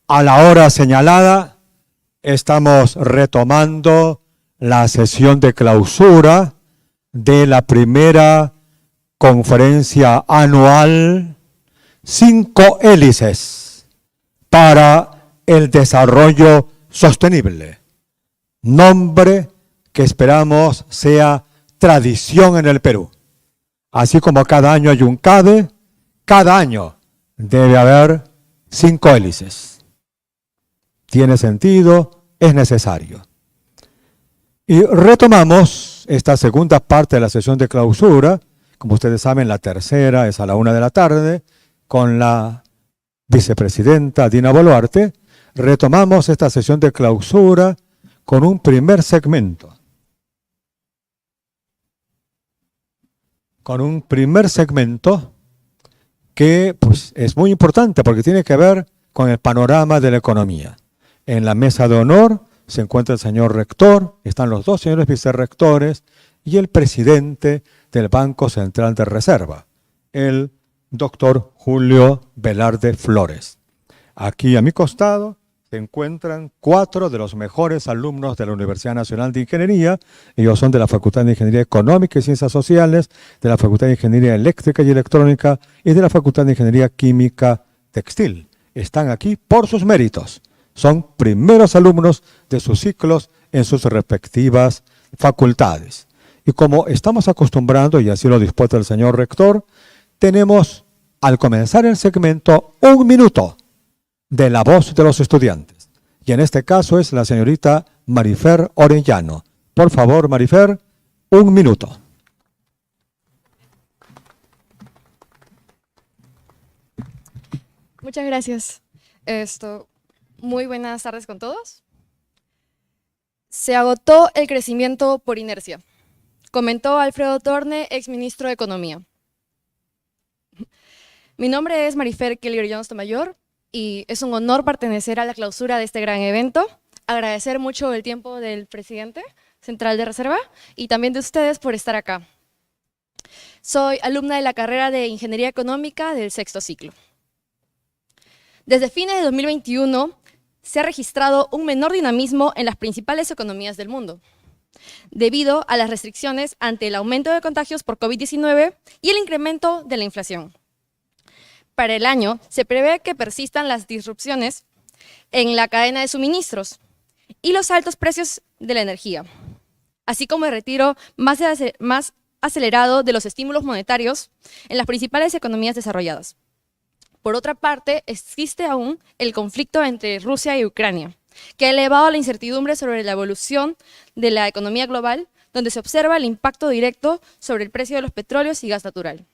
A la hora señalada estamos retomando la sesión de clausura de la primera conferencia anual 5 hélices para el desarrollo sostenible. Nombre que esperamos sea tradición en el Perú. Así como cada año hay un CADE, cada año debe haber 5 hélices. Tiene sentido, es necesario. Y retomamos esta segunda parte de la sesión de clausura. Como ustedes saben, la tercera es a la 1 de la tarde, con la vicepresidenta Dina Boluarte. Retomamos esta sesión de clausura con un primer segmento. Que pues, es muy importante porque tiene que ver con el panorama de la economía. En la mesa de honor se encuentra el señor rector, están los 2 señores vicerrectores y el presidente del Banco Central de Reserva, el doctor Julio Velarde Flores. Aquí a mi costado se encuentran 4 de los mejores alumnos de la Universidad Nacional de Ingeniería. Ellos son de la Facultad de Ingeniería Económica y Ciencias Sociales, de la Facultad de Ingeniería Eléctrica y Electrónica y de la Facultad de Ingeniería Química Textil. Están aquí por sus méritos. Son primeros alumnos de sus ciclos en sus respectivas facultades. Y como estamos acostumbrando, y así lo dispuesto el señor rector, tenemos al comenzar el segmento 1 minuto de la voz de los estudiantes. Y en este caso es la señorita Marifer Orellano. Por favor, Marifer, 1 minuto. Muchas gracias. Muy buenas tardes con todos. Se agotó el crecimiento por inercia, comentó Alfredo Torne, exministro de Economía. Mi nombre es Marifer Kelly Orellano Mayor y es un honor pertenecer a la clausura de este gran evento. Agradecer mucho el tiempo del presidente central de Reserva y también de ustedes por estar acá. Soy alumna de la carrera de Ingeniería Económica del 6º ciclo. Desde fines de 2021 se ha registrado un menor dinamismo en las principales economías del mundo, debido a las restricciones ante el aumento de contagios por COVID-19 y el incremento de la inflación. Para el año se prevé que persistan las disrupciones en la cadena de suministros y los altos precios de la energía, así como el retiro más acelerado de los estímulos monetarios en las principales economías desarrolladas. Por otra parte, existe aún el conflicto entre Rusia y Ucrania, que ha elevado la incertidumbre sobre la evolución de la economía global, donde se observa el impacto directo sobre el precio de los petróleos y gas natural.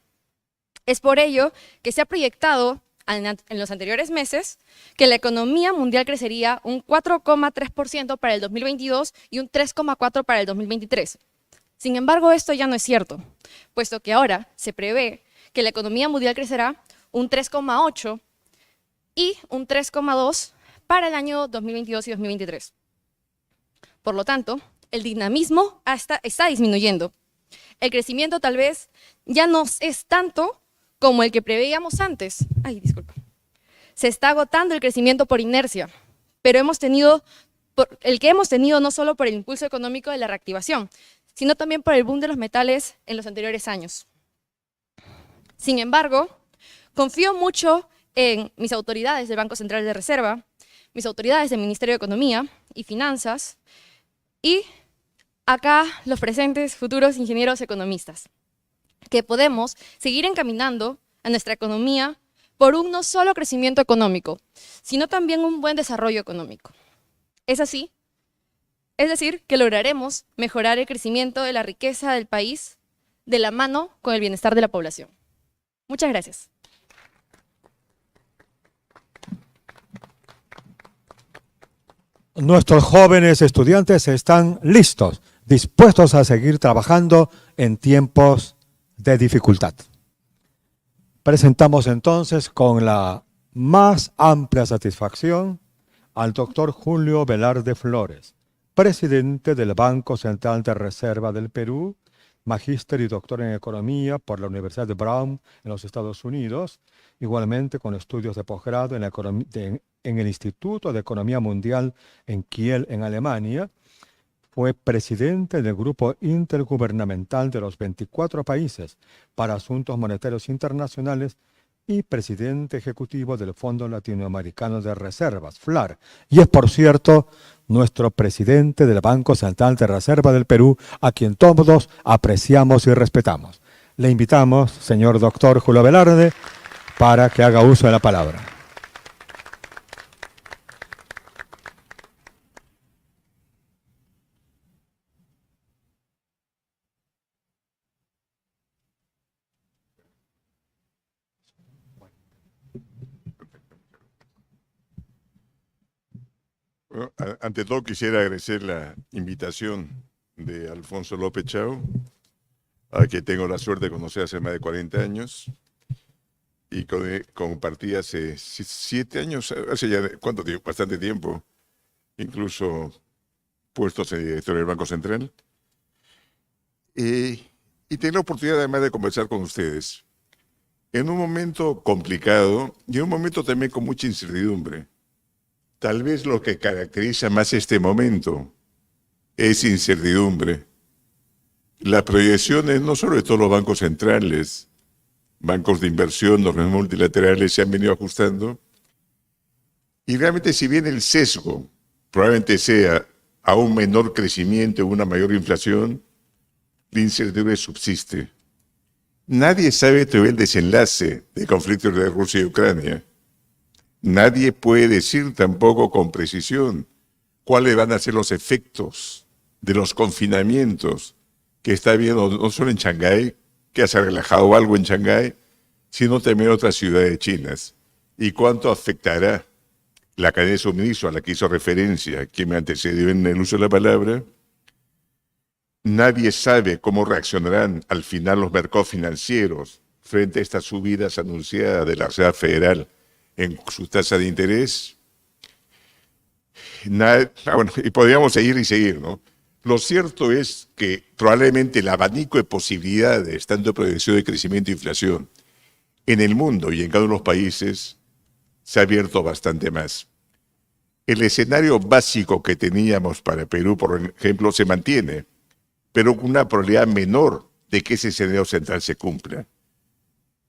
Es por ello que se ha proyectado en los anteriores meses que la economía mundial crecería un 4,3% para el 2022 y un 3,4% para el 2023. Sin embargo, esto ya no es cierto, puesto que ahora se prevé que la economía mundial crecerá un 3,8% y un 3,2% para el año 2022 y 2023. Por lo tanto, el dinamismo está disminuyendo. El crecimiento tal vez ya no es tanto como el que preveíamos antes. Se está agotando el crecimiento por inercia, pero hemos tenido no solo por el impulso económico de la reactivación, sino también por el boom de los metales en los anteriores años. Sin embargo, confío mucho en mis autoridades del Banco Central de Reserva, mis autoridades del Ministerio de Economía y Finanzas, y acá los presentes futuros ingenieros economistas, que podemos seguir encaminando a nuestra economía por un no solo crecimiento económico, sino también un buen desarrollo económico. Es decir, que lograremos mejorar el crecimiento de la riqueza del país de la mano con el bienestar de la población. Muchas gracias. Nuestros jóvenes estudiantes están listos, dispuestos a seguir trabajando en tiempos de dificultad. Presentamos entonces con la más amplia satisfacción al doctor Julio Velarde Flores, presidente del Banco Central de Reserva del Perú, magíster y doctor en economía por la Universidad de Brown en los Estados Unidos, igualmente con estudios de posgrado en el Instituto de Economía Mundial en Kiel, en Alemania. Fue presidente del Grupo Intergubernamental de los 24 países para Asuntos Monetarios Internacionales y presidente ejecutivo del Fondo Latinoamericano de Reservas, FLAR. Y es, por cierto, nuestro presidente del Banco Central de Reserva del Perú, a quien todos apreciamos y respetamos. Le invitamos, señor doctor Julio Velarde, para que haga uso de la palabra. Bueno, ante todo quisiera agradecer la invitación de Alfonso López Chao, a quien tengo la suerte de conocer hace más de 40 años y compartí hace 7 años, hace ya, ¿cuánto tiempo? Bastante tiempo, incluso puestos en directorio del Banco Central. Y tengo la oportunidad además de conversar con ustedes en un momento complicado y en un momento también con mucha incertidumbre. Tal vez lo que caracteriza más este momento es incertidumbre. Las proyecciones, no solo de todos los bancos centrales, bancos de inversión, los multilaterales se han venido ajustando. Y realmente, si bien el sesgo probablemente sea a un menor crecimiento o una mayor inflación, la incertidumbre subsiste. Nadie sabe todavía el desenlace del conflicto de Rusia y Ucrania. Nadie puede decir tampoco con precisión cuáles van a ser los efectos de los confinamientos que está habiendo no solo en Shanghái, que se ha relajado algo en Shanghái, sino también en otras ciudades chinas. Y cuánto afectará la cadena de suministro a la que hizo referencia quien me antecedió en el uso de la palabra. Nadie sabe cómo reaccionarán al final los mercados financieros frente a estas subidas anunciadas de la Reserva Federal en su tasa de interés. Y podríamos seguir y seguir, ¿no? Lo cierto es que probablemente el abanico de posibilidades, tanto de proyección de crecimiento e inflación, en el mundo y en cada uno de los países, se ha abierto bastante más. El escenario básico que teníamos para Perú, por ejemplo, se mantiene, pero con una probabilidad menor de que ese escenario central se cumpla.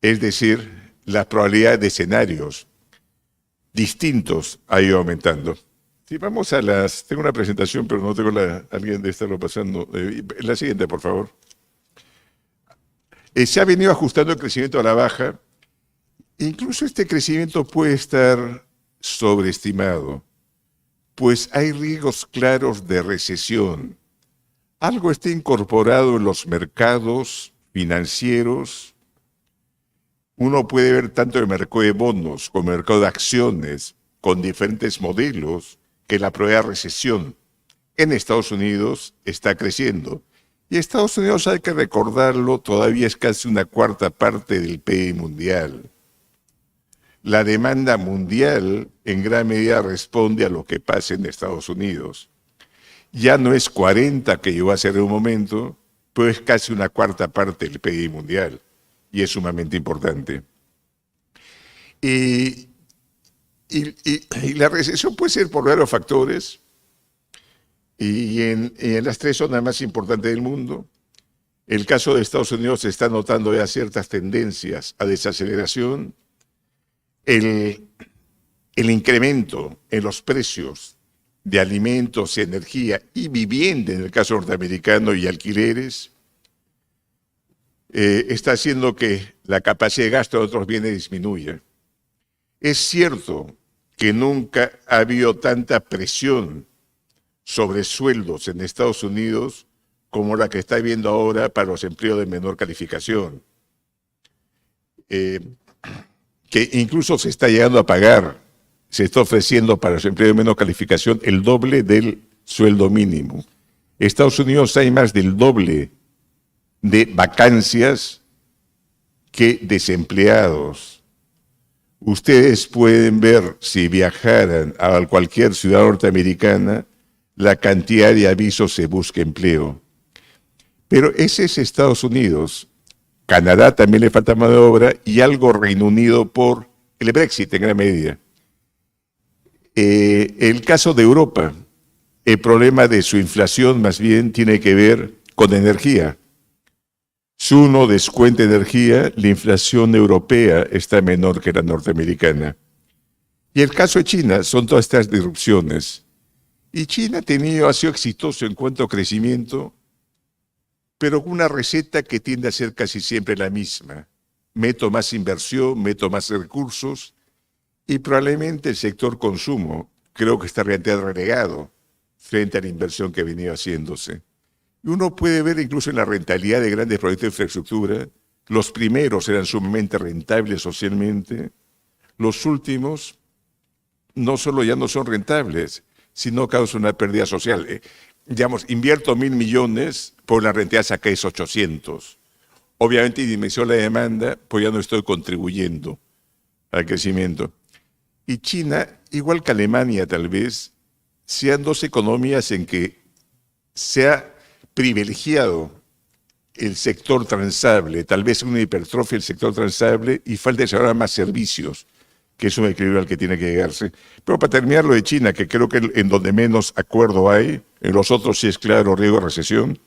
Es decir, la probabilidad de escenarios distintos ha ido aumentando. Sí, vamos a tengo una presentación, pero no tengo alguien de estarlo pasando. La siguiente, por favor. Se ha venido ajustando el crecimiento a la baja. Incluso este crecimiento puede estar sobreestimado, pues hay riesgos claros de recesión. Algo está incorporado en los mercados financieros. Uno puede ver tanto el mercado de bonos como el mercado de acciones con diferentes modelos que la probabilidad de recesión en Estados Unidos está creciendo. Y Estados Unidos, hay que recordarlo, todavía es casi una cuarta parte del PIB mundial. La demanda mundial en gran medida responde a lo que pasa en Estados Unidos. Ya no es 40 que llegó a ser en un momento, pero es casi una cuarta parte del PIB mundial. Y es sumamente importante. Y la recesión puede ser por varios factores. Y en las 3 zonas más importantes del mundo, el caso de Estados Unidos se está notando ya ciertas tendencias a desaceleración. El incremento en los precios de alimentos, energía y vivienda, en el caso norteamericano, y alquileres, está haciendo que la capacidad de gasto de otros bienes disminuya. Es cierto que nunca ha habido tanta presión sobre sueldos en Estados Unidos como la que está habiendo ahora para los empleos de menor calificación, que incluso se está llegando a pagar, se está ofreciendo para los empleos de menor calificación el doble del sueldo mínimo. En Estados Unidos hay más del doble de vacancias que desempleados. Ustedes pueden ver, si viajaran a cualquier ciudad norteamericana, la cantidad de avisos se busca empleo. Pero ese es Estados Unidos. Canadá también le falta mano de obra y algo Reino Unido por el Brexit en gran medida. El caso de Europa, el problema de su inflación más bien tiene que ver con energía. Si uno descuenta energía, la inflación europea está menor que la norteamericana. Y el caso de China son todas estas disrupciones. Y China ha sido exitoso en cuanto a crecimiento, pero con una receta que tiende a ser casi siempre la misma. Meto más inversión, meto más recursos, y probablemente el sector consumo creo que está realmente relegado frente a la inversión que ha venido haciéndose. Y uno puede ver incluso en la rentabilidad de grandes proyectos de infraestructura, los primeros eran sumamente rentables socialmente, los últimos no solo ya no son rentables, sino causan una pérdida social. Digamos, invierto 1.000 millones, por la rentabilidad saqué 800. Obviamente dimensión la demanda, pues ya no estoy contribuyendo al crecimiento. Y China, igual que Alemania tal vez, sean dos economías en que se ha privilegiado el sector transable, tal vez una hipertrofia del sector transable y falta desarrollar más servicios, que es un equilibrio al que tiene que llegarse. Pero para terminar lo de China, que creo que en donde menos acuerdo hay, en los otros sí es claro riesgo de recesión.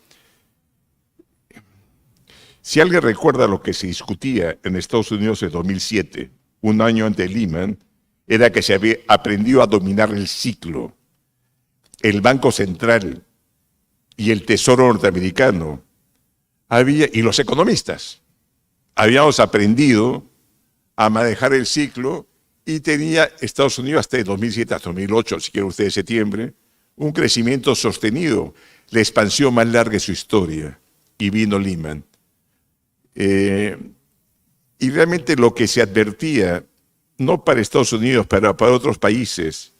Si alguien recuerda lo que se discutía en Estados Unidos en 2007, un año antes de Lehman, era que se había aprendido a dominar el ciclo. El Banco Central y el Tesoro norteamericano y los economistas habíamos aprendido a manejar el ciclo y tenía Estados Unidos hasta el 2007, hasta 2008, si quieren ustedes septiembre, un crecimiento sostenido, la expansión más larga de su historia, y vino Lehman. Y realmente lo que se advertía, no para Estados Unidos, para otros países,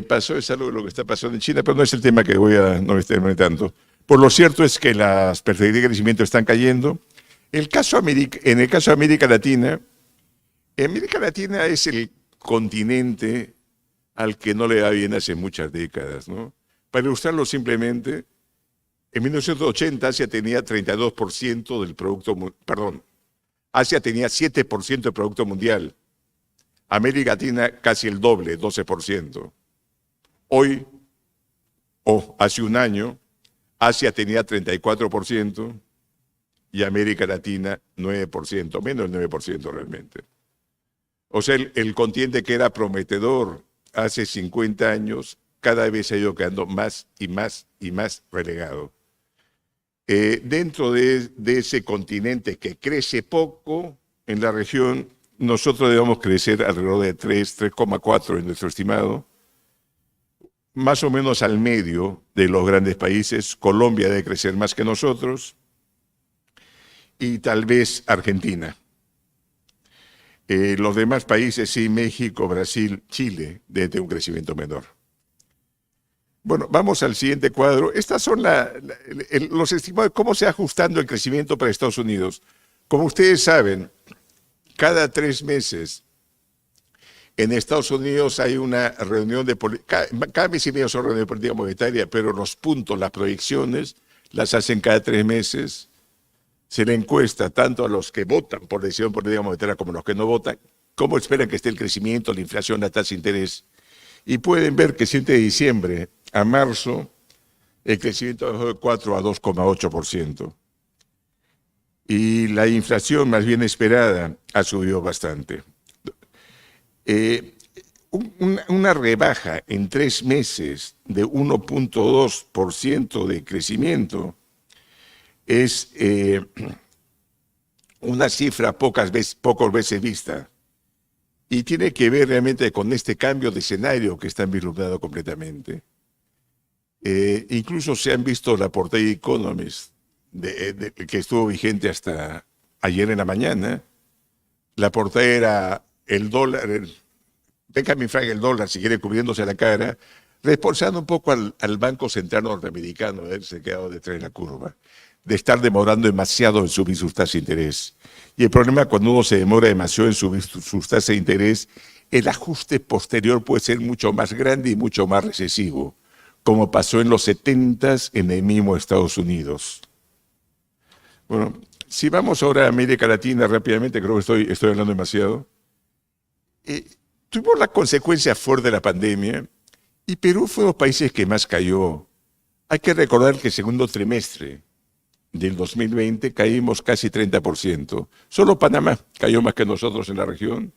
pasó, es algo de lo que está pasando en China, pero no es el tema que no me estoy tanto. Por lo cierto es que las perspectivas de crecimiento están cayendo. En el caso de América Latina es el continente al que no le va bien hace muchas décadas, ¿no? Para ilustrarlo simplemente, en 1980 Asia tenía 32% del producto, Asia tenía 7% del producto mundial. América Latina casi el doble, 12%. Hoy, hace un año, Asia tenía 34% y América Latina 9%, menos del 9% realmente. O sea, el continente que era prometedor hace 50 años, cada vez ha ido quedando más y más y más relegado. Dentro de ese continente que crece poco en la región, nosotros debemos crecer alrededor de 3,4 en nuestro estimado, más o menos al medio de los grandes países. Colombia debe crecer más que nosotros y tal vez Argentina. Los demás países, sí, México, Brasil, Chile, deben tener un crecimiento menor. Bueno, vamos al siguiente cuadro. Estas son los estimados de cómo se va ajustando el crecimiento para Estados Unidos. Como ustedes saben, cada 3 meses en Estados Unidos hay una reunión de política, cada mes y medio son reuniones de política monetaria, pero los puntos, las proyecciones, las hacen cada 3 meses. Se le encuesta tanto a los que votan por decisión política monetaria como a los que no votan, cómo esperan que esté el crecimiento, la inflación, la tasa de interés. Y pueden ver que 7 de diciembre a marzo el crecimiento bajó de 4 a 2,8%. Y la inflación más bien esperada ha subido bastante. Una rebaja en 3 meses de 1,2% de crecimiento es una cifra pocas veces vista y tiene que ver realmente con este cambio de escenario que está vislumbrado completamente. Incluso se han visto la portada de Economist, que estuvo vigente hasta ayer en la mañana. La portada era el dólar, Benjamin Franklin, el dólar, si quiere, cubriéndose la cara, reforzando un poco al Banco Central norteamericano de haberse quedado detrás de la curva, de estar demorando demasiado en subir sus tasas de interés. Y el problema cuando uno se demora demasiado en subir sus tasas de interés, el ajuste posterior puede ser mucho más grande y mucho más recesivo, como pasó en los 70s en el mismo Estados Unidos. Bueno, si vamos ahora a América Latina rápidamente, creo que estoy hablando demasiado. Tuvimos la consecuencia fuerte de la pandemia y Perú fue uno de los países que más cayó. Hay que recordar que el segundo trimestre del 2020 caímos casi 30%. Solo Panamá cayó más que nosotros en la región,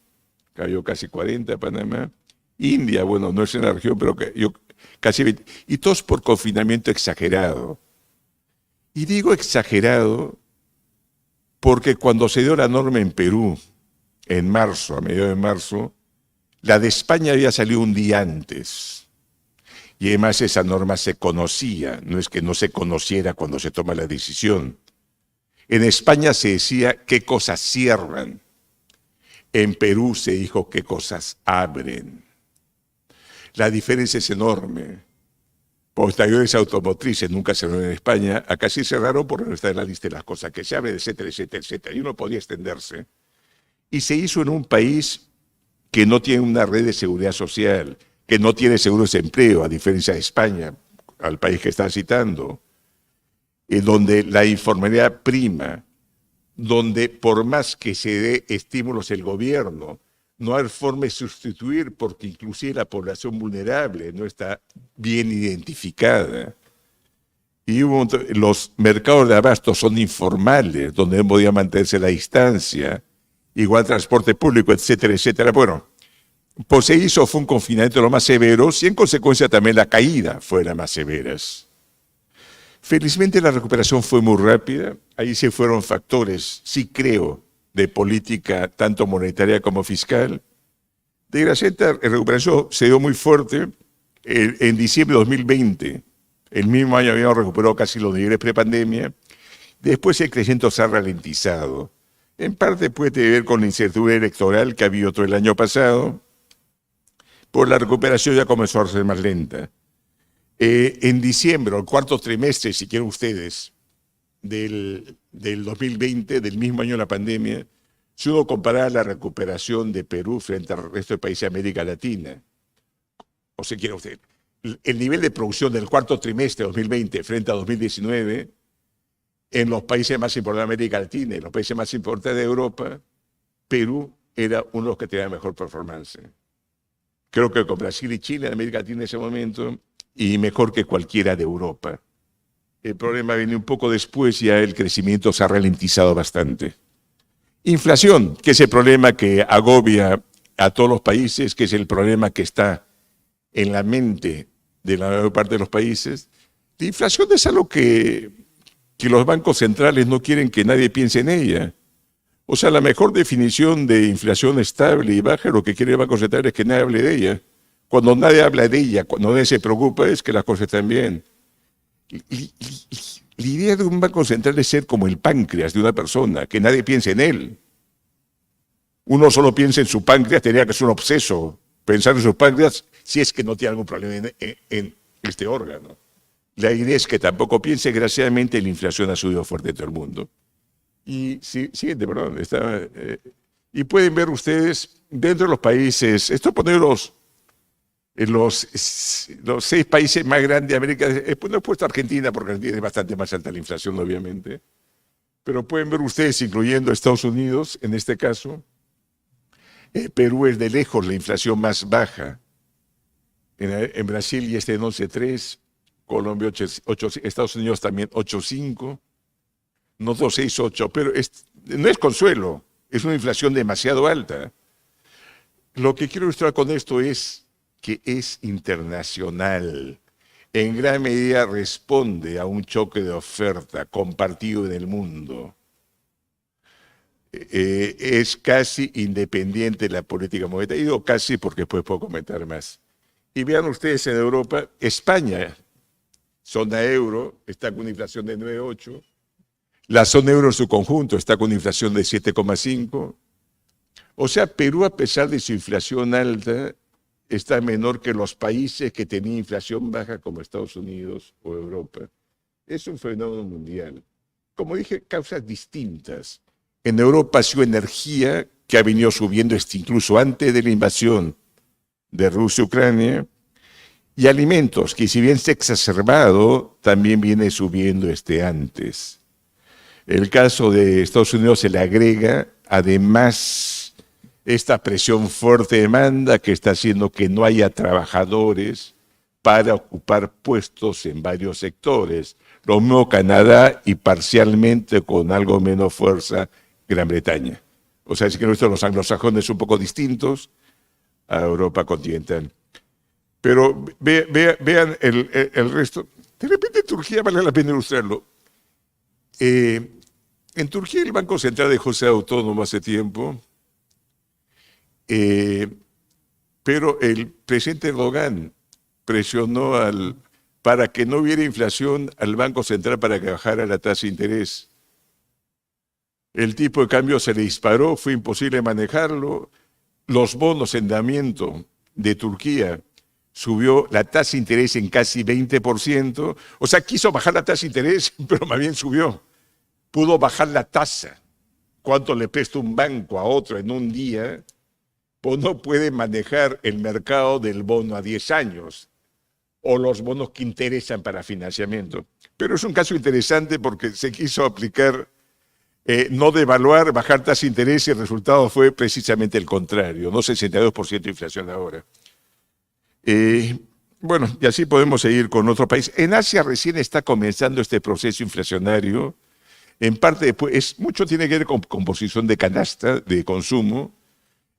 cayó casi 40% Panamá. India, bueno, no es en la región, pero cayó casi 20%. Y todos por confinamiento exagerado. Y digo exagerado porque cuando se dio la norma en Perú, en marzo, a mediados de marzo, la de España había salido un día antes. Y además esa norma se conocía, no es que no se conociera cuando se toma la decisión. En España se decía qué cosas cierran. En Perú se dijo qué cosas abren. La diferencia es enorme. Por talleres automotrices nunca cerraron en España, acá sí cerraron porque no está en la lista de las cosas que se abren, etcétera, etcétera, etcétera. Y uno podía extenderse. Y se hizo en un país que no tiene una red de seguridad social, que no tiene seguro de desempleo, a diferencia de España, al país que está citando, donde la informalidad prima, donde por más que se dé estímulos el gobierno, no hay forma de sustituir porque inclusive la población vulnerable no está bien identificada. Y los mercados de abasto son informales, donde no podía mantenerse la distancia, igual transporte público, etcétera, etcétera. Bueno, pues se hizo, fue un confinamiento de los más severos y en consecuencia también la caída fue de las más severas. Felizmente la recuperación fue muy rápida, ahí se fueron factores, sí creo, de política tanto monetaria como fiscal. Desgraciadamente la recuperación se dio muy fuerte en diciembre de 2020, el mismo año habíamos recuperado casi los niveles prepandemia, después el crecimiento se ha ralentizado. En parte puede tener que ver con la incertidumbre electoral que ha habido todo el año pasado, pues la recuperación ya comenzó a ser más lenta. En diciembre, o el cuarto trimestre, si quieren ustedes, del 2020, del mismo año de la pandemia, si uno compara la recuperación de Perú frente al resto de países de América Latina, o si quiere usted, el nivel de producción del cuarto trimestre de 2020 frente a 2019, en los países más importantes de América Latina y los países más importantes de Europa, Perú era uno de los que tenía mejor performance. Creo que con Brasil y Chile en América Latina en ese momento, y mejor que cualquiera de Europa. El problema viene un poco después, ya el crecimiento se ha ralentizado bastante. Inflación, que es el problema que agobia a todos los países, que es el problema que está en la mente de la mayor parte de los países. La inflación es algo que los bancos centrales no quieren que nadie piense en ella. O sea, la mejor definición de inflación estable y baja, lo que quiere el Banco Central es que nadie hable de ella. Cuando nadie habla de ella, cuando nadie se preocupa, es que las cosas están bien. La idea de un banco central es ser como el páncreas de una persona, que nadie piense en él. Uno solo piensa en su páncreas, tendría que ser un obseso pensar en su páncreas si es que no tiene algún problema en este órgano. La idea es que tampoco piense, desgraciadamente la inflación ha subido fuerte en todo el mundo. Y siguiente, perdón. Y pueden ver ustedes, dentro de los países, esto poner los 6 países más grandes de América, no he puesto Argentina porque Argentina es bastante más alta la inflación, obviamente, pero pueden ver ustedes, incluyendo Estados Unidos, en este caso, Perú es de lejos la inflación más baja. En Brasil ya está en 11,3, Colombia 8, Estados Unidos también 8,5, nosotros 6,8, pero no es consuelo, es una inflación demasiado alta. Lo que quiero ilustrar con esto es que es internacional. En gran medida responde a un choque de oferta compartido en el mundo. Es casi independiente de la política monetaria. Digo casi porque después puedo comentar más. Y vean ustedes en Europa, España, zona euro, está con una inflación de 9,8. La zona euro en su conjunto está con una inflación de 7,5. O sea, Perú, a pesar de su inflación alta, está menor que los países que tenían inflación baja como Estados Unidos o Europa. Es un fenómeno mundial. Como dije, causas distintas. En Europa ha sido energía que ha venido subiendo incluso antes de la invasión de Rusia y Ucrania, y alimentos que si bien se ha exacerbado, también viene subiendo antes. El caso de Estados Unidos se le agrega, además, esta presión fuerte de demanda que está haciendo que no haya trabajadores para ocupar puestos en varios sectores. Lo mismo Canadá y parcialmente con algo menos fuerza Gran Bretaña. O sea, es que los anglosajones son un poco distintos a Europa continental. Pero vean el resto. De repente Turquía vale la pena ilustrarlo. En Turquía el Banco Central dejó de ser autónomo hace tiempo, pero el presidente Erdogan presionó para que no hubiera inflación al Banco Central para que bajara la tasa de interés. El tipo de cambio se le disparó, fue imposible manejarlo. Los bonos en endeudamiento de Turquía subió la tasa de interés en casi 20%. O sea, quiso bajar la tasa de interés, pero más bien subió. Pudo bajar la tasa. ¿Cuánto le presta un banco a otro en un día? Pues no puede manejar el mercado del bono a 10 años o los bonos que interesan para financiamiento. Pero es un caso interesante porque se quiso aplicar, no devaluar, bajar tasa de interés y el resultado fue precisamente el contrario, no 62% de inflación ahora. Bueno, y así podemos seguir con otro país. En Asia recién está comenzando este proceso inflacionario. En parte, mucho tiene que ver con composición de canasta, de consumo.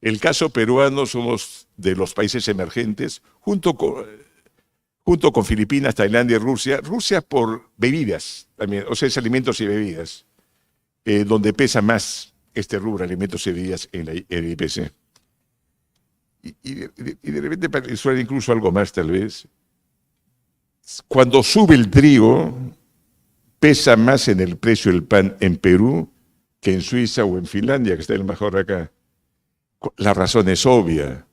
El caso peruano somos de los países emergentes, junto con Filipinas, Tailandia y Rusia. Rusia por bebidas también, o sea, es alimentos y bebidas, donde pesa más este rubro, alimentos y bebidas en el IPC. Y de repente, para ilustrar incluso algo más tal vez, cuando sube el trigo, pesa más en el precio del pan en Perú que en Suiza o en Finlandia, que está el mejor acá. La razón es obvia.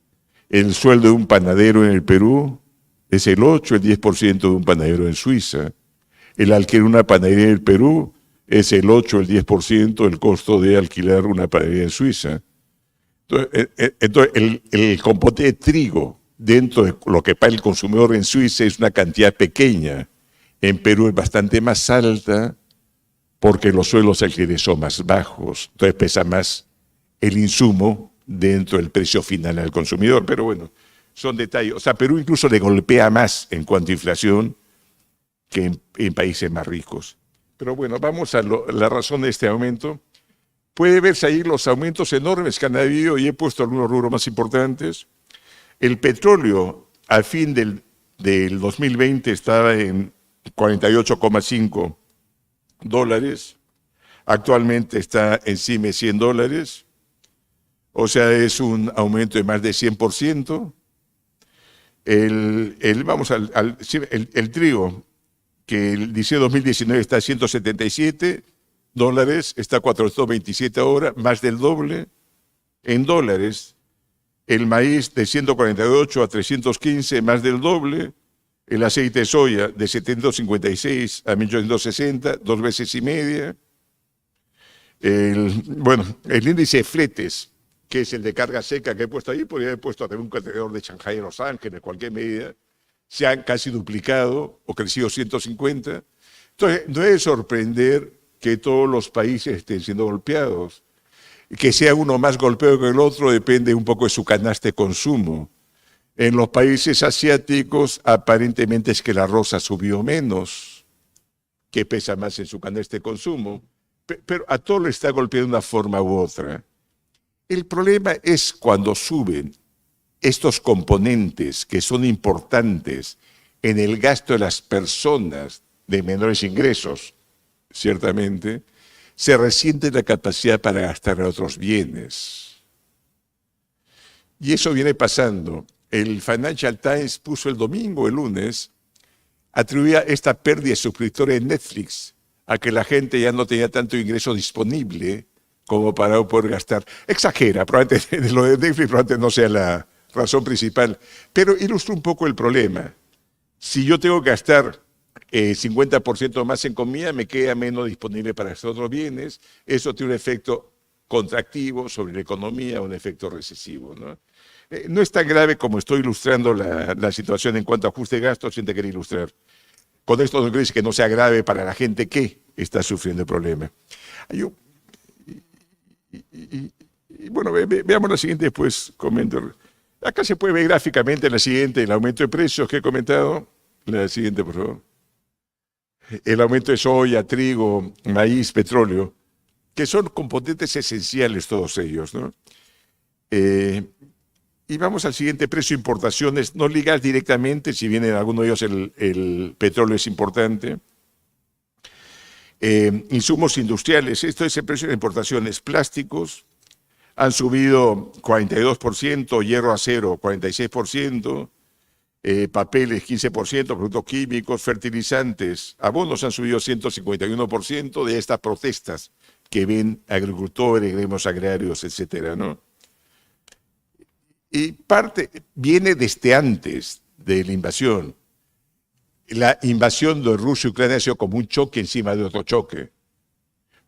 El sueldo de un panadero en el Perú es el 8, el 10% de un panadero en Suiza. El alquiler de una panadería en el Perú es el 8, el 10% del costo de alquilar una panadería en Suiza. Entonces el componente de trigo dentro de lo que paga el consumidor en Suiza es una cantidad pequeña. En Perú es bastante más alta porque los sueldos alquileres son más bajos. Entonces pesa más el insumo dentro del precio final al consumidor. Pero bueno, son detalles. O sea, Perú incluso le golpea más en cuanto a inflación que en países más ricos. Pero bueno, vamos a la razón de este aumento. Puede verse ahí los aumentos enormes que han habido y he puesto algunos rubros más importantes. El petróleo al fin del 2020 estaba en $48,5. Actualmente está encima de $100. O sea, es un aumento de más de 100%. El trigo, que el diciembre de 2019 está a $177, está a 427 ahora, más del doble. En dólares, el maíz de 148 a 315, más del doble. El aceite de soya de 756 a 1860, 2 veces y media. El índice de fletes, que es el de carga seca que he puesto ahí, podría haber puesto también un contenedor de Shanghái a Los Ángeles, cualquier medida, se han casi duplicado o crecido 150. Entonces, no es sorprender que todos los países estén siendo golpeados. Que sea uno más golpeado que el otro depende un poco de su canasta de consumo. En los países asiáticos, aparentemente es que la rosa subió menos, que pesa más en su canasta de consumo, pero a todos le está golpeando de una forma u otra. El problema es cuando suben estos componentes que son importantes en el gasto de las personas de menores ingresos, ciertamente, se resiente la capacidad para gastar en otros bienes. Y eso viene pasando. El Financial Times puso el domingo, el lunes, atribuía esta pérdida de suscriptores en Netflix a que la gente ya no tenía tanto ingreso disponible como para poder gastar. Exagera, probablemente lo de Netflix probablemente no sea la razón principal, pero ilustra un poco el problema. Si yo tengo que gastar 50% más en comida, me queda menos disponible para estos otros bienes. Eso tiene un efecto contractivo sobre la economía, un efecto recesivo, ¿no? No es tan grave como estoy ilustrando la situación en cuanto a ajuste de gastos, sin te querer ilustrar. Con esto no quiere decir que no sea grave para la gente que está sufriendo el problema. Y bueno, veamos la siguiente, después comento. Acá se puede ver gráficamente en la siguiente el aumento de precios que he comentado. La siguiente, por favor. El aumento de soya, trigo, maíz, petróleo, que son componentes esenciales todos ellos, ¿no? Y vamos al siguiente, precio de importaciones, no ligadas directamente, si bien en algunos de ellos el petróleo es importante. Insumos industriales, esto es el precio de importaciones, plásticos, han subido 42%, hierro acero 46%, papeles 15%, productos químicos, fertilizantes, abonos han subido 151% de estas protestas que ven agricultores, gremios agrarios, etcétera, ¿no? Y parte viene desde antes de la invasión. La invasión de Rusia y Ucrania ha sido como un choque encima de otro choque.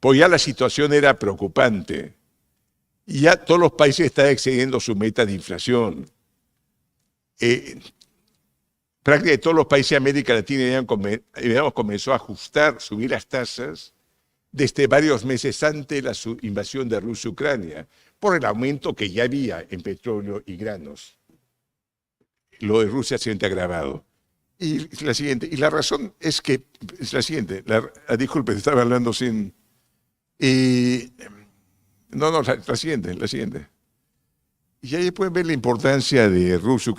Pues ya la situación era preocupante. Y ya todos los países están excediendo su meta de inflación. Prácticamente todos los países de América Latina habíamos comenzado a ajustar, subir las tasas desde varios meses antes de la invasión de Rusia y Ucrania, por el aumento que ya había en petróleo y granos. Lo de Rusia se ha agravado. Y la siguiente, y la razón es que, es la siguiente, disculpe, estaba hablando sin... No, la siguiente. Y ahí pueden ver la importancia de Rusia.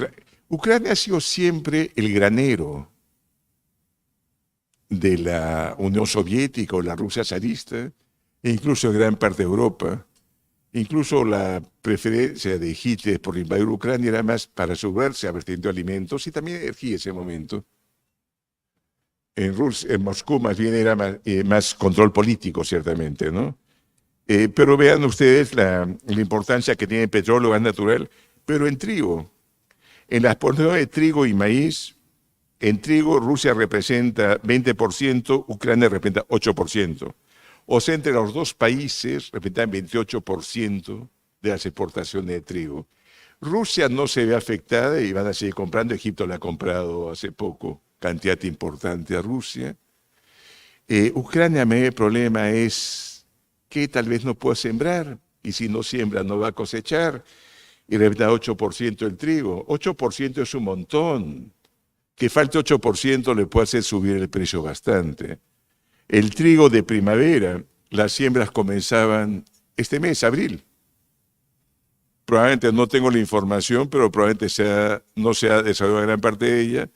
Ucrania ha sido siempre el granero de la Unión Soviética o la Rusia zarista, e incluso gran parte de Europa. Incluso la preferencia de Hitler por invadir Ucrania era más para asegurarse abasteciendo alimentos y también energía en ese momento. En Moscú más bien era más control político, ciertamente, ¿no? Pero vean ustedes la importancia que tiene el petróleo, gas natural, pero en trigo. En las porciones de trigo y maíz, en trigo Rusia representa 20%, Ucrania representa 8%. O sea, entre los dos países representan 28% de las exportaciones de trigo. Rusia no se ve afectada y van a seguir comprando. Egipto la ha comprado hace poco, cantidad importante a Rusia. Ucrania, el problema es que tal vez no pueda sembrar, y si no siembra no va a cosechar, y representa 8% del trigo. 8% es un montón. Que falte 8% le puede hacer subir el precio bastante. El trigo de primavera, las siembras comenzaban este mes, abril. Probablemente no tengo la información, pero probablemente no se ha desarrollado gran parte de ella.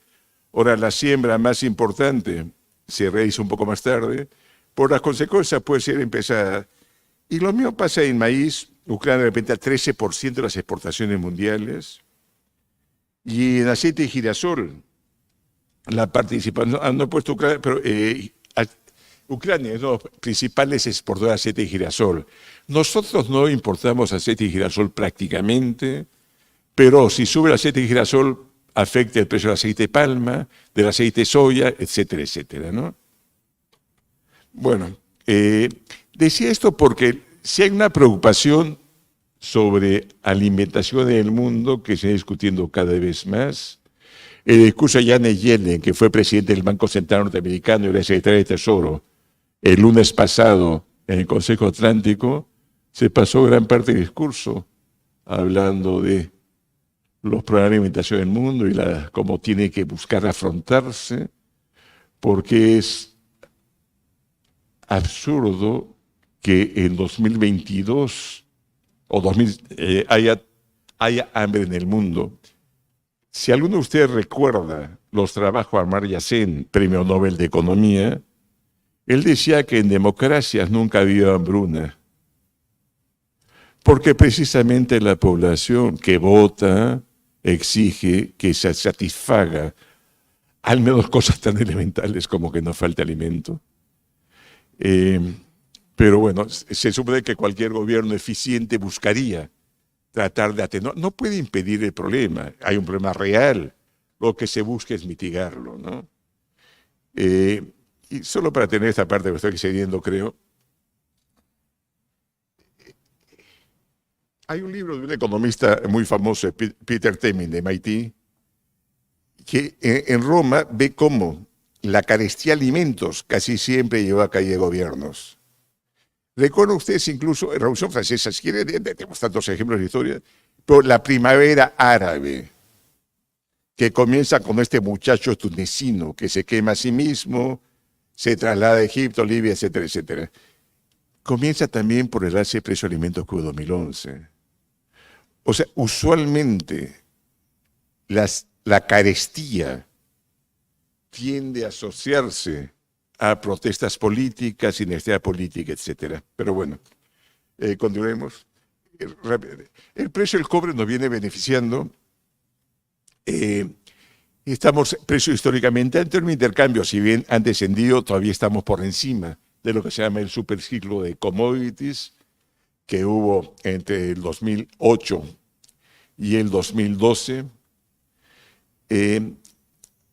Ahora, la siembra más importante se realiza un poco más tarde. Por las consecuencias puede ser empezada. Y lo mismo pasa en maíz. Ucrania representa 13% de las exportaciones mundiales. Y en aceite de girasol, la participación, no he puesto Ucrania, pero Ucrania es uno de los principales exportadores de aceite de girasol. Nosotros no importamos aceite de girasol prácticamente, pero si sube el aceite de girasol, afecta el precio del aceite de palma, del aceite de soya, etcétera, etcétera, ¿no? Bueno, decía esto porque si hay una preocupación sobre alimentación en el mundo que se está discutiendo cada vez más. El discurso de Janet Yellen, que fue presidente del Banco Central Norteamericano y era secretaria de Tesoro, el lunes pasado en el Consejo Atlántico, se pasó gran parte del discurso hablando de los problemas de alimentación en el mundo y cómo tiene que buscar afrontarse, porque es absurdo que en 2022 haya hambre en el mundo. Si alguno de ustedes recuerda los trabajos de Amartya Sen, Premio Nobel de Economía, él decía que en democracias nunca ha habido hambruna, porque precisamente la población que vota exige que se satisfaga al menos cosas tan elementales como que no falte alimento. Pero bueno, se supone que cualquier gobierno eficiente buscaría tratar de atenuar. No puede impedir el problema, hay un problema real, lo que se busca es mitigarlo, ¿no? Y solo para tener esta parte que estoy excediendo, creo, hay un libro de un economista muy famoso, Peter Temin, de MIT, que en Roma ve cómo la carestía de alimentos casi siempre lleva a caída de gobiernos. Recuerdan ustedes incluso en la Revolución Francesa, si quieren, tenemos tantos ejemplos de historia, pero la primavera árabe, que comienza con este muchacho tunecino que se quema a sí mismo, se traslada a Egipto, Libia, etcétera, etcétera. Comienza también por el alza de precio de alimentos que hubo en 2011. O sea, usualmente la carestía tiende a asociarse a protestas políticas, inestabilidad política, etcétera. Pero bueno, continuemos. El precio del cobre nos viene beneficiando. Estamos precio históricamente alto en el intercambio, si bien han descendido, todavía estamos por encima de lo que se llama el superciclo de commodities que hubo entre el 2008 y el 2012.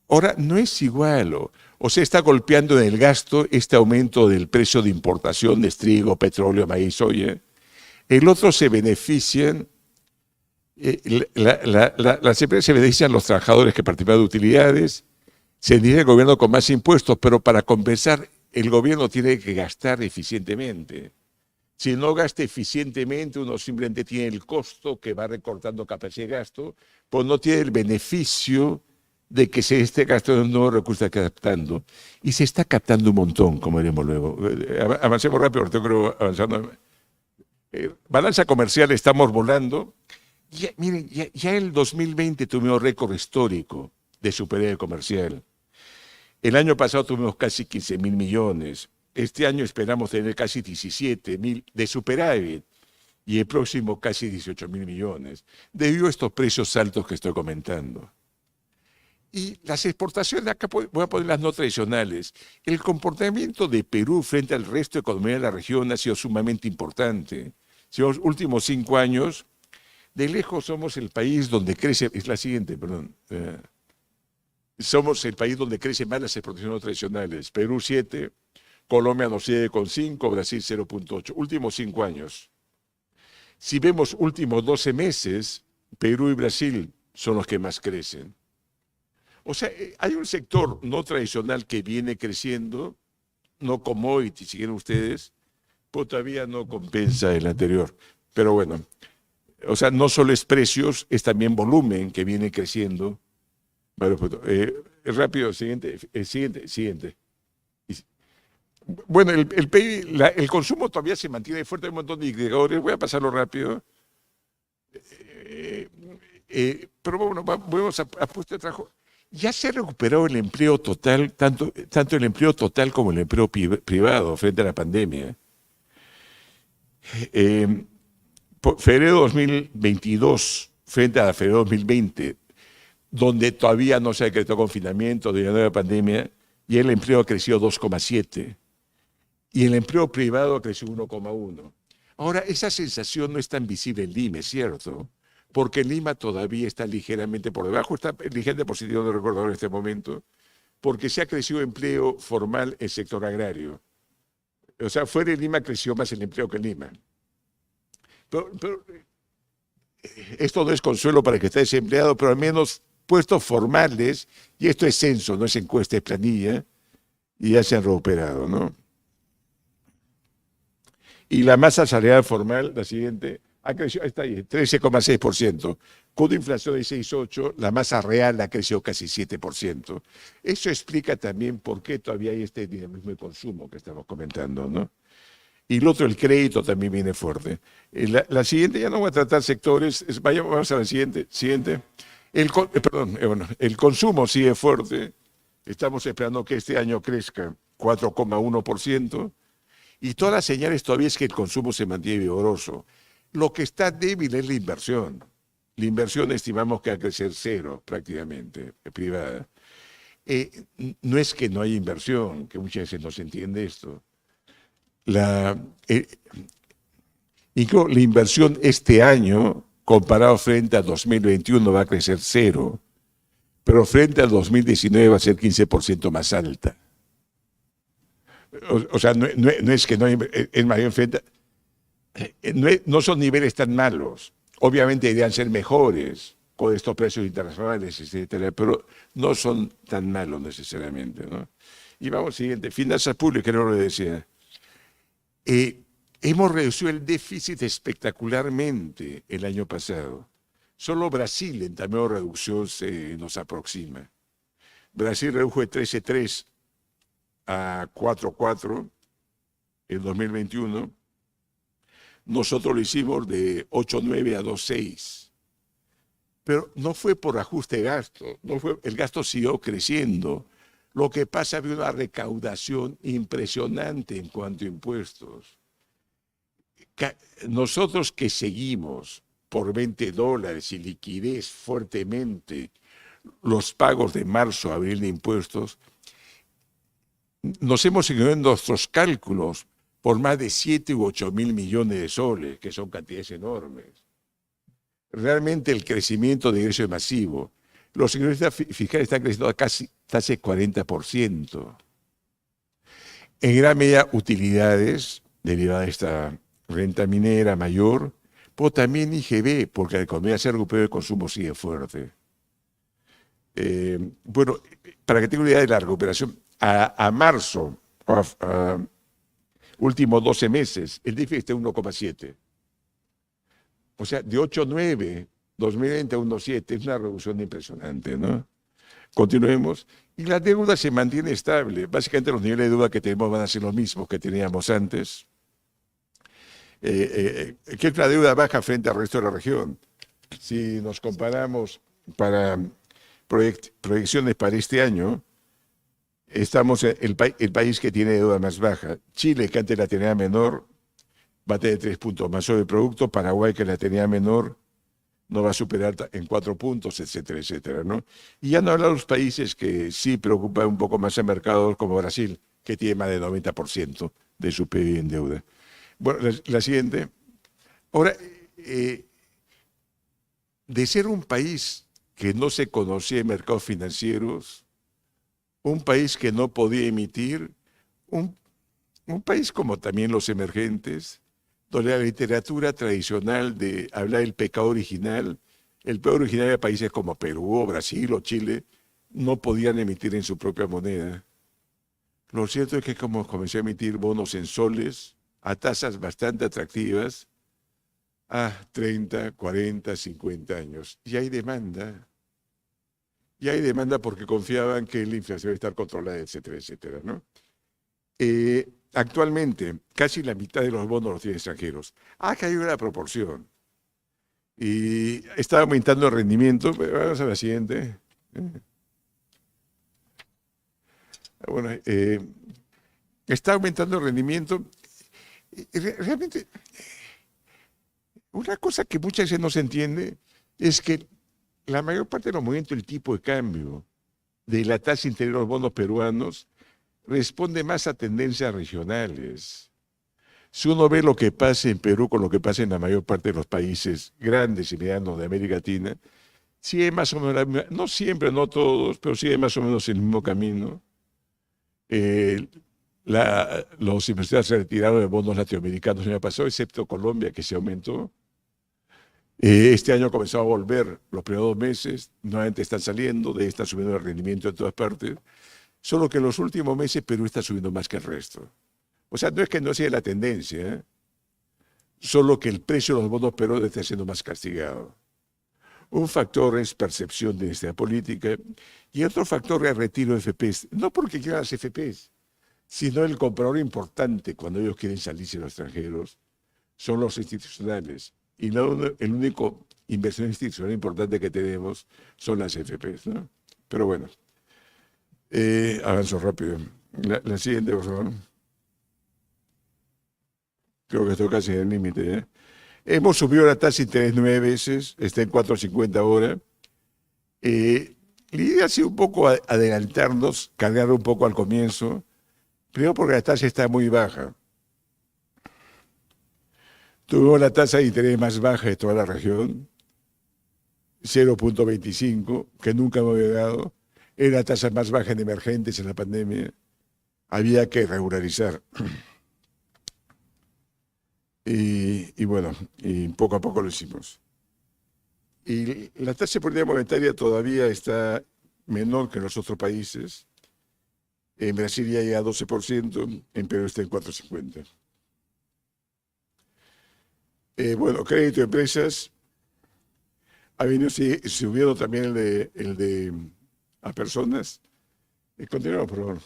Ahora, no es igual, o sea, está golpeando en el gasto este aumento del precio de importación de trigo, petróleo, maíz, soya. El otro se benefician, las empresas se benefician los trabajadores que participan de utilidades, se dirige el gobierno con más impuestos, pero para compensar, el gobierno tiene que gastar eficientemente. Si no gasta eficientemente, uno simplemente tiene el costo que va recortando capacidad de gasto, pues no tiene el beneficio de que se esté gastando un nuevo recurso que está captando. Y se está captando un montón, como veremos luego. Avancemos rápido, porque creo avanzando. Balanza comercial, estamos volando. Miren, ya el 2020 tuvimos récord histórico de superávit comercial. El año pasado tuvimos casi 15.000 millones. Este año esperamos tener casi 17.000 de superávit y el próximo casi 18.000 millones, debido a estos precios altos que estoy comentando. Y las exportaciones, acá voy a poner las no tradicionales. El comportamiento de Perú frente al resto de economía de la región ha sido sumamente importante. En los últimos 5 años, de lejos somos el país donde crece, es la siguiente, perdón. Somos el país donde crecen más las exportaciones no tradicionales. Perú 7, Colombia 7,5, Brasil 0,8. Últimos 5 años. Si vemos últimos 12 meses, Perú y Brasil son los que más crecen. O sea, hay un sector no tradicional que viene creciendo, no commodity, si quieren ustedes, pero todavía no compensa el anterior. Pero bueno, o sea, no solo es precios, es también volumen que viene creciendo. Rápido, siguiente. Bueno, el PIB, el consumo todavía se mantiene fuerte, hay un montón de indicadores, voy a pasarlo rápido. Pero bueno, volvemos a puesto de trabajo. Ya se ha recuperado el empleo total, tanto el empleo total como el empleo privado frente a la pandemia. Febrero 2022 frente a febrero 2020, donde todavía no se decretó confinamiento de la nueva pandemia, y el empleo ha crecido 2,7 y el empleo privado ha crecido 1,1. Ahora, esa sensación no es tan visible en Lima, es cierto, porque Lima todavía está ligeramente por debajo, está ligeramente positivo, no recuerdo en este momento, porque se ha crecido empleo formal en el sector agrario. O sea, fuera de Lima creció más el empleo que en Lima. Pero esto no es consuelo para el que está desempleado, pero al menos puestos formales, y esto es censo, no es encuesta de planilla, y ya se han recuperado, ¿no? Y la masa salarial formal, la siguiente, ha crecido, está ahí, 13,6%. Con una inflación de 6,8%, la masa real ha crecido casi 7%. Eso explica también por qué todavía hay este dinamismo de consumo que estamos comentando, ¿no? Y el otro, el crédito, también viene fuerte. La siguiente, ya no voy a tratar sectores, vamos a la siguiente. El consumo sigue fuerte. Estamos esperando que este año crezca 4,1%. Y todas las señales todavía es que el consumo se mantiene vigoroso. Lo que está débil es la inversión. La inversión estimamos que va a crecer 0 prácticamente, privada. No es que no haya inversión, que muchas veces no se entiende esto. Incluso la inversión este año, comparado frente a 2021, va a crecer 0, pero frente al 2019 va a ser 15% más alta. O sea, no es que no hay, es más bien frente no son niveles tan malos. Obviamente deberían ser mejores, con estos precios internacionales, etcétera, pero no son tan malos necesariamente, ¿no? Y vamos, siguiente, finanzas públicas, no lo decía. Hemos reducido el déficit espectacularmente el año pasado. Solo Brasil en tamaño de reducción se nos aproxima. Brasil redujo de 13,3 a 4,4 en 2021. Nosotros lo hicimos de 8,9 a 2,6. Pero no fue por ajuste de gasto, el gasto siguió creciendo. Lo que pasa es que una recaudación impresionante en cuanto a impuestos. Nosotros que seguimos por $20 y liquidez fuertemente los pagos de marzo a abril de impuestos, nos hemos seguido en nuestros cálculos por más de 7 u 8 mil millones de soles, que son cantidades enormes. Realmente el crecimiento de ingresos es masivo. Los ingresos fiscales están creciendo a casi 40%. En gran medida utilidades derivadas de esta renta minera mayor, pero también IGB, porque la economía se recupera y el consumo sigue fuerte. Bueno, para que tenga una idea de la recuperación, a marzo, últimos 12 meses, el déficit está en 1,7. O sea, de 8,9, 2020 a 1,7, es una reducción impresionante, ¿no? Continuemos. Y la deuda se mantiene estable. Básicamente los niveles de deuda que tenemos van a ser los mismos que teníamos antes. Que es una deuda baja frente al resto de la región. Si nos comparamos para proyecciones para este año, estamos en el país que tiene deuda más baja. Chile, que antes la tenía menor, va a tener 3 puntos más sobre el producto. Paraguay, que la tenía menor, no va a superar en 4 puntos, etcétera, etcétera, ¿no? Y ya no hablar de los países que sí preocupan un poco más el mercado, como Brasil, que tiene más del 90% de su PIB en deuda. Bueno, la siguiente. Ahora, de ser un país que no se conocía en mercados financieros, un país que no podía emitir, un país como también los emergentes, donde la literatura tradicional de hablar del pecado original, el pecado original de países como Perú, o Brasil o Chile, no podían emitir en su propia moneda. Lo cierto es que como comenzó a emitir bonos en soles a tasas bastante atractivas, a 30, 40, 50 años. Y hay demanda. Y hay demanda porque confiaban que la inflación iba a estar controlada, etcétera, etcétera, ¿no? Actualmente, casi la mitad de los bonos los tienen extranjeros. Ha caído la proporción. Y está aumentando el rendimiento. Vamos a la siguiente. Bueno, está aumentando el rendimiento. Realmente, una cosa que muchas veces no se entiende es que la mayor parte de los movimientos del tipo de cambio de la tasa interior de los bonos peruanos responde más a tendencias regionales. Si uno ve lo que pasa en Perú con lo que pasa en la mayor parte de los países grandes y medianos de América Latina, sí es más o menos, no siempre, no todos, pero sí es más o menos el mismo camino. Los inversores se retiraron de bonos latinoamericanos el año pasado, excepto Colombia, que se aumentó. Este año comenzó a volver los primeros 2 meses, nuevamente están saliendo, está subiendo el rendimiento en todas partes, solo que en los últimos meses Perú está subiendo más que el resto. O sea, no es que no sea la tendencia, solo que el precio de los bonos peruanos está siendo más castigado. Un factor es percepción de esta política y otro factor es retiro de FPs, no porque quieran las FPs, sino el comprador importante cuando ellos quieren salirse a los extranjeros son los institucionales. Y el único inversión institucional importante que tenemos son las FPs, ¿no? Pero bueno, avanzo rápido. La siguiente, por favor. Creo que estoy casi en el límite. Hemos subido la tasa de interés 9 veces, está en 4,50 ahora. La idea ha sido un poco adelantarnos, cargar un poco al comienzo, primero porque la tasa está muy baja. Tuvimos la tasa de interés más baja de toda la región, 0,25, que nunca hemos llegado. Era la tasa más baja en emergentes en la pandemia. Había que regularizar. Y bueno, y poco a poco lo hicimos. Y la tasa de política monetaria todavía está menor que en los otros países. En Brasil ya llega a 12%, en Perú está en 4,50. Bueno, crédito de empresas. Ha venido subiendo también el de a personas. Continuamos, por favor.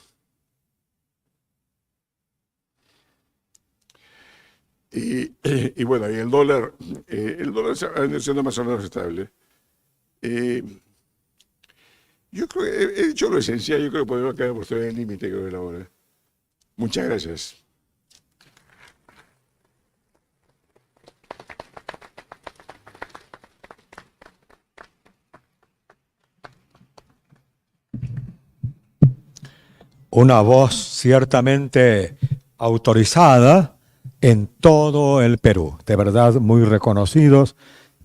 Y bueno, y el dólar ha venido siendo más o menos estable. Yo creo que he dicho lo esencial, yo creo que podemos quedar por estar en el límite que veo ahora. Muchas gracias. Una voz ciertamente autorizada en todo el Perú, de verdad muy reconocidos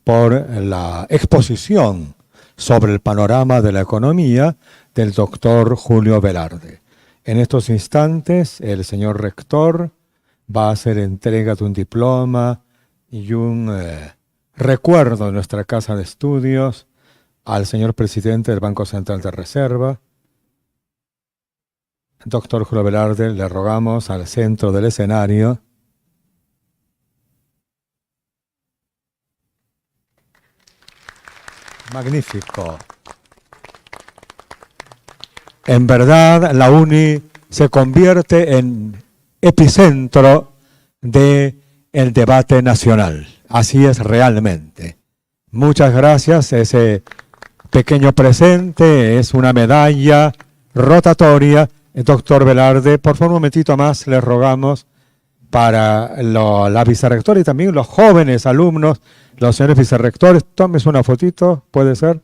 por la exposición sobre el panorama de la economía del doctor Julio Velarde. En estos instantes, el señor rector va a hacer entrega de un diploma y un recuerdo de nuestra casa de estudios al señor presidente del Banco Central de Reserva. Doctor Julio Velarde, le rogamos al centro del escenario. Magnífico. En verdad, la UNI se convierte en epicentro del debate nacional. Así es realmente. Muchas gracias. Ese pequeño presente es una medalla rotatoria. Doctor Velarde, por favor, un momentito más, le rogamos para la vicerrectora y también los jóvenes alumnos, los señores vicerrectores, tómese una fotito, ¿puede ser?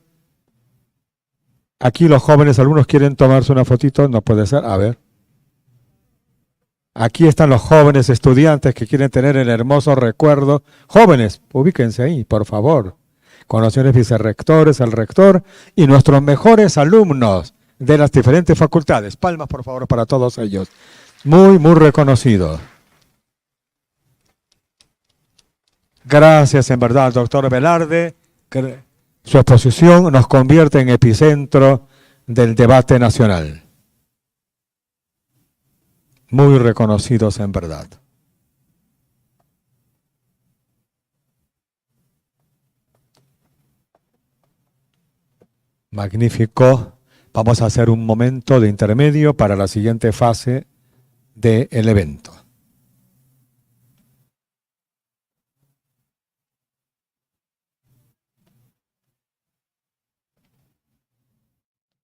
Aquí los jóvenes alumnos quieren tomarse una fotito, no puede ser, a ver. Aquí están los jóvenes estudiantes que quieren tener el hermoso recuerdo. Jóvenes, ubíquense ahí, por favor, con los señores vicerrectores, el rector y nuestros mejores alumnos de las diferentes facultades. Palmas, por favor, para todos ellos. Muy, muy reconocidos. Gracias, en verdad, doctor Velarde. Su exposición nos convierte en epicentro del debate nacional. Muy reconocidos, en verdad. Magnífico. Vamos a hacer un momento de intermedio para la siguiente fase del evento.